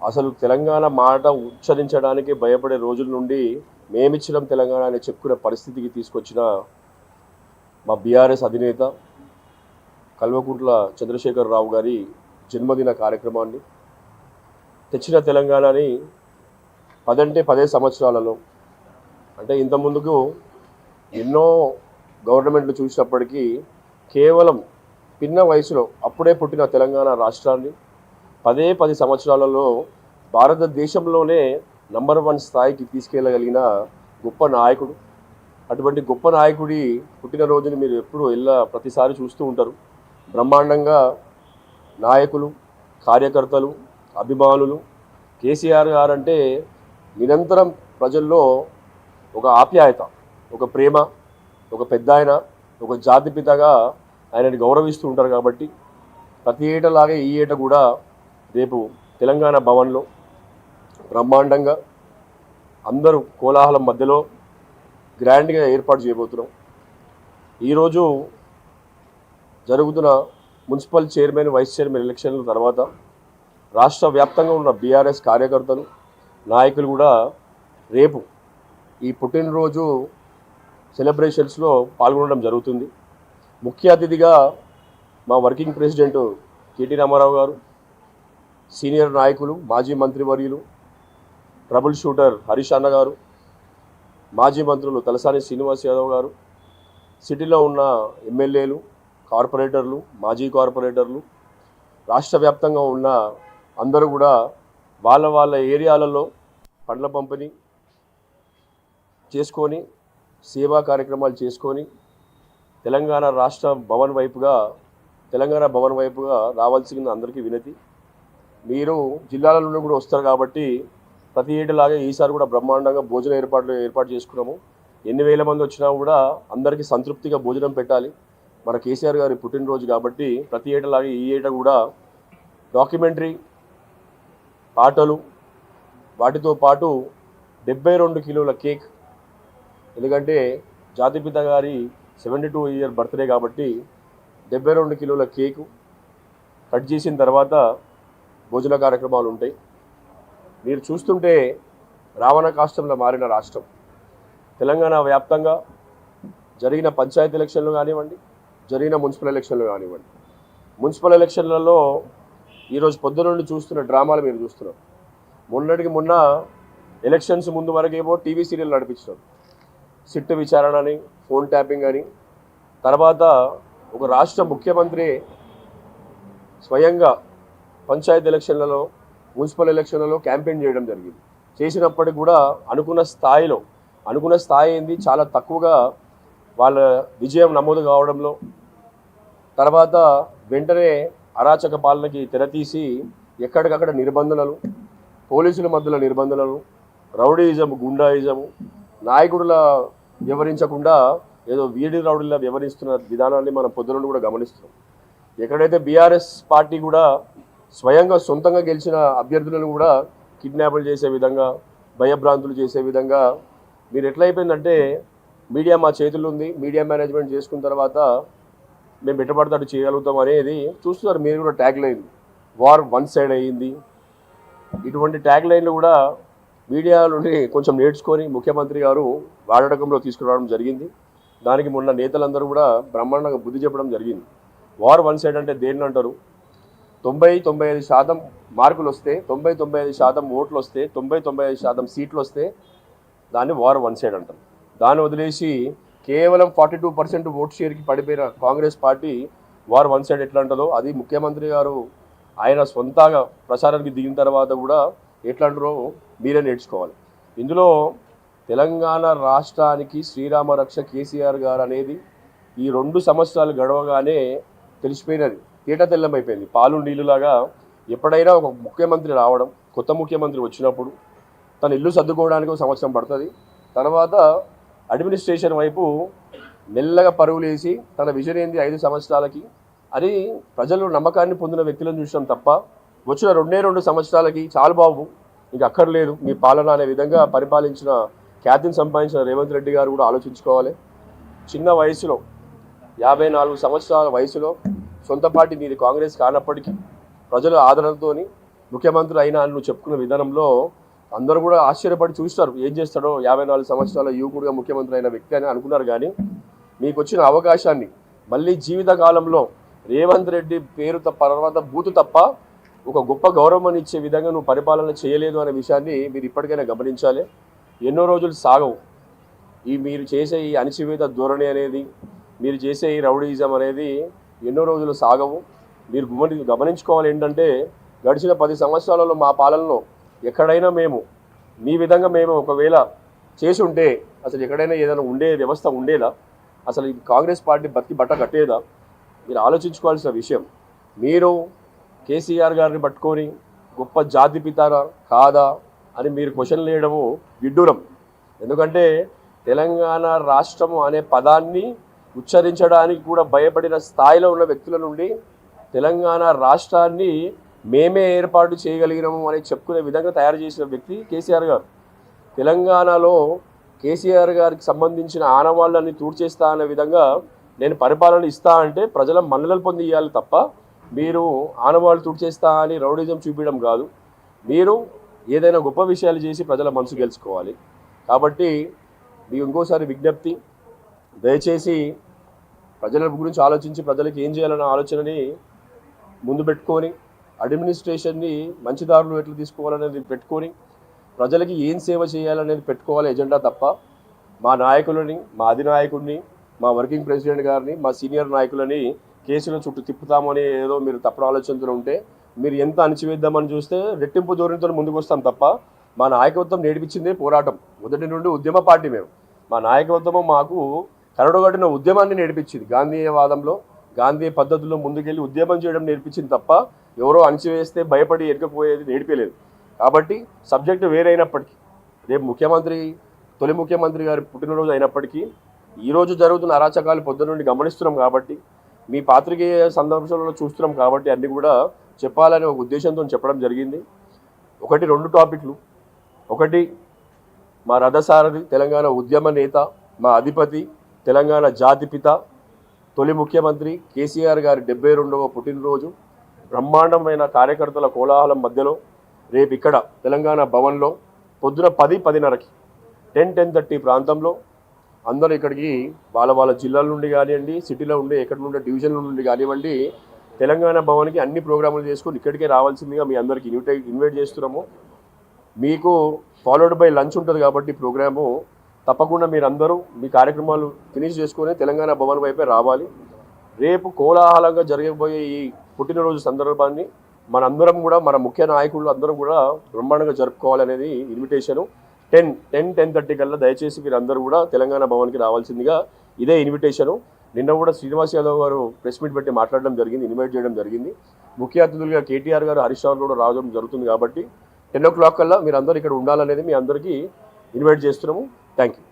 అసలు తెలంగాణ మాట ఉచ్చరించడానికి భయపడే రోజుల నుండి మేమిచ్చినాం తెలంగాణ అని చెప్పుకునే పరిస్థితికి తీసుకొచ్చిన మా బీఆర్ఎస్ అధినేత కల్వకుంట్ల చంద్రశేఖరరావు గారి జన్మదిన కార్యక్రమాన్ని తెచ్చిన తెలంగాణని 10 సంవత్సరాలలో అంటే ఇంత ముందుకు ఎన్నో గవర్నమెంట్లు చూసినప్పటికీ కేవలం పిన్న వయసులో అప్పుడే పుట్టిన తెలంగాణ రాష్ట్రాన్ని 10 సంవత్సరాలలో భారతదేశంలోనే నంబర్ 1 స్థాయికి తీసుకెళ్ళగలిగిన గొప్ప నాయకుడు. అటువంటి గొప్ప నాయకుడి పుట్టినరోజుని మీరు ఎప్పుడు ప్రతిసారి చూస్తూ ఉంటారు. బ్రహ్మాండంగా నాయకులు, కార్యకర్తలు, అభిమానులు కేసీఆర్ గారు అంటే నిరంతరం ప్రజల్లో ఒక ఆప్యాయత, ఒక ప్రేమ, ఒక పెద్ద ఆయన, ఒక జాతిపితగా ఆయనని గౌరవిస్తూ ఉంటారు. కాబట్టి ప్రతి ఏటలాగే ఈ ఏట కూడా రేపు తెలంగాణ భవన్లో బ్రహ్మాండంగా అందరూ కోలాహలం మధ్యలో గ్రాండ్గా ఏర్పాటు చేయబోతున్నాం. ఈరోజు జరుగుతున్న మున్సిపల్ చైర్మన్, వైస్ చైర్మన్ ఎలక్షన్ల తర్వాత రాష్ట్ర వ్యాప్తంగా ఉన్న బీఆర్ఎస్ కార్యకర్తలు, నాయకులు కూడా రేపు ఈ పుట్టినరోజు సెలబ్రేషన్స్లో పాల్గొనడం జరుగుతుంది. ముఖ్య అతిథిగా మా వర్కింగ్ ప్రెసిడెంట్ కేటీ రామారావు గారు, సీనియర్ నాయకులు, మాజీ మంత్రివర్యులు, ట్రబుల్ షూటర్ హరీష్ అన్న గారు, మాజీ మంత్రులు తలసాని శ్రీనివాస్ యాదవ్ గారు, సిటీలో ఉన్న ఎమ్మెల్యేలు, కార్పొరేటర్లు, మాజీ కార్పొరేటర్లు, రాష్ట్ర వ్యాప్తంగా ఉన్న అందరూ కూడా వాళ్ళ ఏరియాలలో పండ్ల పంపిణీ చేసుకొని, సేవా కార్యక్రమాలు చేసుకొని తెలంగాణ భవన్ వైపుగా రావాల్సిన అందరికీ వినతి. మీరు జిల్లాల నుండి కూడా వస్తారు కాబట్టి ప్రతి ఏటలాగే ఈసారి కూడా బ్రహ్మాండంగా భోజన ఏర్పాటు చేసుకున్నాము. ఎన్ని వేల మంది వచ్చినా కూడా అందరికీ సంతృప్తిగా భోజనం పెట్టాలి. మన కేసీఆర్ గారి పుట్టినరోజు కాబట్టి ప్రతి ఏటలాగే ఈ ఏట కూడా డాక్యుమెంటరీ, పాటలు, వాటితో పాటు 72 కిలోల కేక్, ఎందుకంటే జాతిపిత గారి 72 ఇయర్ బర్త్డే కాబట్టి 72 కిలోల కేకు కట్ చేసిన తర్వాత భోజన కార్యక్రమాలు ఉంటాయి. మీరు చూస్తుంటే రావణ కాష్టంలో మారిన రాష్ట్రం. తెలంగాణ వ్యాప్తంగా జరిగిన పంచాయతీ ఎలక్షన్లు కానివ్వండి, జరిగిన మున్సిపల్ ఎలక్షన్లు కానివ్వండి, మున్సిపల్ ఎలక్షన్లలో ఈరోజు పొద్దున నుండి చూస్తున్న డ్రామాలు మీరు చూస్తున్నారు. మొన్న ఎలక్షన్స్ ముందు వరకేమో టీవీ సీరియల్ నడిపించినారు, సిట్టు విచారణ అని, ఫోన్ ట్యాపింగ్ అని. తర్వాత ఒక రాష్ట్ర ముఖ్యమంత్రి స్వయంగా పంచాయతీ ఎలక్షన్లలో, మున్సిపల్ ఎలక్షన్లలో క్యాంపెయిన్ చేయడం జరిగింది. చేసినప్పటికి కూడా అనుకున్న స్థాయి ఏంది, చాలా తక్కువగా వాళ్ళ విజయం నమోదు కావడంలో, తర్వాత వెంటనే అరాచక పాలనకి తెరతీసి ఎక్కడికక్కడ నిర్బంధనలు, పోలీసుల మధ్యలో నిర్బంధనలు, రౌడీయిజము, గుండాయిజము, నాయకుడులా వ్యవహరించకుండా ఏదో వీడి రౌడీలా వ్యవహరిస్తున్న విధానాన్ని మనం పొద్దున కూడా గమనిస్తున్నాం. ఎక్కడైతే బీఆర్ఎస్ పార్టీ కూడా స్వయంగా సొంతంగా గెలిచిన అభ్యర్థులను కూడా కిడ్నాపులు చేసే విధంగా, భయభ్రాంతులు చేసే విధంగా మీరు ఎట్లయిపోయిందంటే మీడియా మా చేతుల్లో ఉంది, మీడియా మేనేజ్మెంట్ చేసుకున్న తర్వాత మేము పెట్టుబడతాడు చేయగలుగుతాం అనేది చూస్తున్నారు. మీరు కూడా tag line war one side అయ్యింది. ఇటువంటి ట్యాగ్ లైన్లు కూడా మీడియా నుండి కొంచెం నేర్చుకొని ముఖ్యమంత్రి గారు వాడకంలో తీసుకురావడం జరిగింది. దానికి మొన్న నేతలందరూ కూడా బ్రహ్మాండంగా బుద్ధి చెప్పడం జరిగింది. వార్ వన్ సైడ్ అంటే దేన్ని అంటారు? 90-95% మార్కులు వస్తే, 90-95% ఓట్లు వస్తే, 90-95% సీట్లు వస్తే దాన్ని వార్ వన్ సైడ్ అంటారు. దాన్ని వదిలేసి కేవలం 42% ఓట్ షేర్కి పడిపోయిన Congress party war one side ఎట్లా అంటారో అది ముఖ్యమంత్రి గారు ఆయన సొంతంగా ప్రచారానికి దిగిన తర్వాత కూడా ఎట్లా అంటారో మీరే నేర్చుకోవాలి. ఇందులో తెలంగాణ రాష్ట్రానికి శ్రీరామ రక్ష కేసీఆర్ గారు అనేది ఈ 2 సంవత్సరాలు గడవగానే తెలిసిపోయినది, తెల్లమైపోయింది. పాలు నీళ్ళులాగా ఎప్పుడైనా ఒక ముఖ్యమంత్రి రావడం, కొత్త ముఖ్యమంత్రి వచ్చినప్పుడు తన ఇల్లు సర్దుకోవడానికి 1 సంవత్సరం పడుతుంది. తర్వాత అడ్మినిస్ట్రేషన్ వైపు మెల్లగా పరుగులేసి తన విజన్ ఏంది 5 సంవత్సరాలకి అది ప్రజలు నమ్మకాన్ని పొందిన వ్యక్తులను చూసాం తప్ప వచ్చిన 2 సంవత్సరాలకి చాలు బాబు ఇంక అక్కర్లేదు మీ పాలన అనే విధంగా పరిపాలించిన ఖ్యాతిని సంపాదించిన రేవంత్ రెడ్డి గారు కూడా ఆలోచించుకోవాలి. చిన్న వయసులో 54 సంవత్సరాల వయసులో సొంత పార్టీ నీది కాంగ్రెస్ కానప్పటికీ ప్రజల ఆదరణతో ముఖ్యమంత్రి అయినా అని నువ్వు చెప్పుకున్న విధానంలో అందరూ కూడా ఆశ్చర్యపడి చూస్తారు, ఏం చేస్తాడో 54 సంవత్సరాల యువకుడిగా ముఖ్యమంత్రి అయిన వ్యక్తి అని అనుకున్నారు. కానీ మీకు వచ్చిన అవకాశాన్ని మళ్ళీ జీవితకాలంలో రేవంత్ రెడ్డి పేరు తర్వాత బూతు తప్ప ఒక గొప్ప గౌరవం ఇచ్చే విధంగా నువ్వు పరిపాలన చేయలేదు అనే విషయాన్ని మీరు ఇప్పటికైనా గమనించాలి. ఎన్నో రోజులు సాగవు మీరు చేసే ఈ అణచివేత ధోరణి అనేది, మీరు చేసే ఈ రౌడీజం అనేది ఎన్నో రోజులు సాగవు. మీరు గమనించుకోవాలి ఏంటంటే గడిచిన 10 సంవత్సరాలలో మా పాలనలో ఎక్కడైనా మేము మీ విధంగా మేము ఒకవేళ చేసి ఉంటే అసలు ఎక్కడైనా ఏదైనా వ్యవస్థ ఉండేదా? అసలు ఈ కాంగ్రెస్ పార్టీ బతికి బట్ట కట్టేదా? మీరు ఆలోచించుకోవాల్సిన విషయం. మీరు కేసీఆర్ గారిని పట్టుకొని గొప్ప జాతిపితారా కాదా అని మీరు క్వశ్చన్లు వేయడము విడ్డూరం. ఎందుకంటే తెలంగాణ రాష్ట్రము అనే పదాన్ని ఉచ్చరించడానికి కూడా భయపడిన స్థాయిలో ఉన్న వ్యక్తుల నుండి తెలంగాణ రాష్ట్రాన్ని మేమే ఏర్పాటు చేయగలిగినాము అని చెప్పుకునే విధంగా తయారు చేసిన వ్యక్తి కేసీఆర్ గారు. తెలంగాణలో కేసీఆర్ గారికి సంబంధించిన ఆనవాళ్ళని తూడ్చేస్తా అనే విధంగా నేను పరిపాలన ఇస్తా అంటే ప్రజల మన్ననలు పొంది ఇవ్వాలి తప్ప మీరు ఆనవాళ్ళు తూడ్చేస్తా అని రౌడిజం చూపించడం కాదు. మీరు ఏదైనా గొప్ప విషయాలు చేసి ప్రజల మనసు గెలుచుకోవాలి. కాబట్టి మీకు ఇంకోసారి విజ్ఞప్తి, దయచేసి ప్రజల గురించి ఆలోచించి ప్రజలకు ఏం చేయాలన్న ఆలోచనని ముందు పెట్టుకొని అడ్మినిస్ట్రేషన్ని మంచి దారులు ఎట్లా తీసుకోవాలనేది పెట్టుకొని ప్రజలకి ఏం సేవ చేయాలనేది పెట్టుకోవాలి ఎజెండా తప్ప మా నాయకులని, మా అధినాయకుడిని, మా వర్కింగ్ ప్రెసిడెంట్ గారిని, మా సీనియర్ నాయకులని కేసుల చుట్టూ తిప్పుతామని ఏదో మీరు తప్పుడు ఆలోచనతో ఉంటే మీరు ఎంత అణచివేద్దామని చూస్తే రెట్టింపు ధోరణితో ముందుకు వస్తాం తప్ప మా నాయకత్వం నేర్పించిందే పోరాటం. మొదటి నుండి ఉద్యమ పార్టీ మేము. మా నాయకత్వం మాకు కరడుగట్టిన ఉద్యమాన్ని నేర్పించింది. గాంధీయవాదంలో గాంధీ పద్ధతుల్లో ముందుకెళ్ళి ఉద్యమం చేయడం నేర్పించింది తప్ప ఎవరో అణచివేస్తే భయపడి ఎరకపోయేది నేర్పలేదు. కాబట్టి సబ్జెక్టు వేరైనప్పటికీ రేపు తొలి ముఖ్యమంత్రి గారి పుట్టినరోజు అయినప్పటికీ ఈరోజు జరుగుతున్న అరాచకాలు పొద్దున నుండి గమనిస్తున్నాం కాబట్టి మీ పాత్రికేయ సందర్భంలో చూస్తున్నాం కాబట్టి అన్నీ కూడా చెప్పాలనే ఒక ఉద్దేశంతో చెప్పడం జరిగింది. 2 టాపిక్లు. ఒకటి, మా రథసారథి, తెలంగాణ ఉద్యమ నేత, మా అధిపతి, తెలంగాణ జాతిపిత, తొలి ముఖ్యమంత్రి కేసీఆర్ గారి 72వ పుట్టినరోజు బ్రహ్మాండమైన కార్యకర్తల కోలాహలం మధ్యలో రేపు ఇక్కడ తెలంగాణ భవన్లో పొద్దున 10:30కి 10:30 ప్రాంతంలో అందరూ ఇక్కడికి వాళ్ళ జిల్లాల నుండి కానివ్వండి, సిటీలో ఉండే ఎక్కడి నుండి డివిజన్ల నుండి కానివ్వండి తెలంగాణ భవన్కి అన్ని ప్రోగ్రాములు చేసుకొని ఇక్కడికే రావాల్సిందిగా మీ అందరికీ ఇన్వైట్ చేస్తున్నాము. మీకు ఫాలోడ్ బై లంచ్ ఉంటుంది కాబట్టి ప్రోగ్రాము తప్పకుండా మీరందరూ మీ కార్యక్రమాలు ఫినిష్ చేసుకొని తెలంగాణ భవన్ వైపే రావాలి. రేపు కోలాహలంగా జరగబోయే ఈ పుట్టినరోజు సందర్భాన్ని మనందరం కూడా మన ముఖ్య నాయకులు అందరం కూడా బ్రహ్మాండంగా జరుపుకోవాలనేది ఇన్విటేషను. 10:30 కల్లా దయచేసి మీరు అందరూ కూడా తెలంగాణ భవన్కి రావాల్సిందిగా ఇదే ఇన్విటేషను. నిన్న కూడా శ్రీనివాస్ యాదవ్ గారు ప్రెస్ మీట్ పెట్టి మాట్లాడడం జరిగింది, ఇన్వైట్ చేయడం జరిగింది. ముఖ్య అతిథులుగా కేటీఆర్ గారు, హరీష్ రావు కూడా రావడం జరుగుతుంది. కాబట్టి 10 o'clock కల్లా మీరు అందరూ ఇక్కడ ఉండాలనేది మీ అందరికీ ఇన్వైట్ చేస్తున్నాము. Thank you.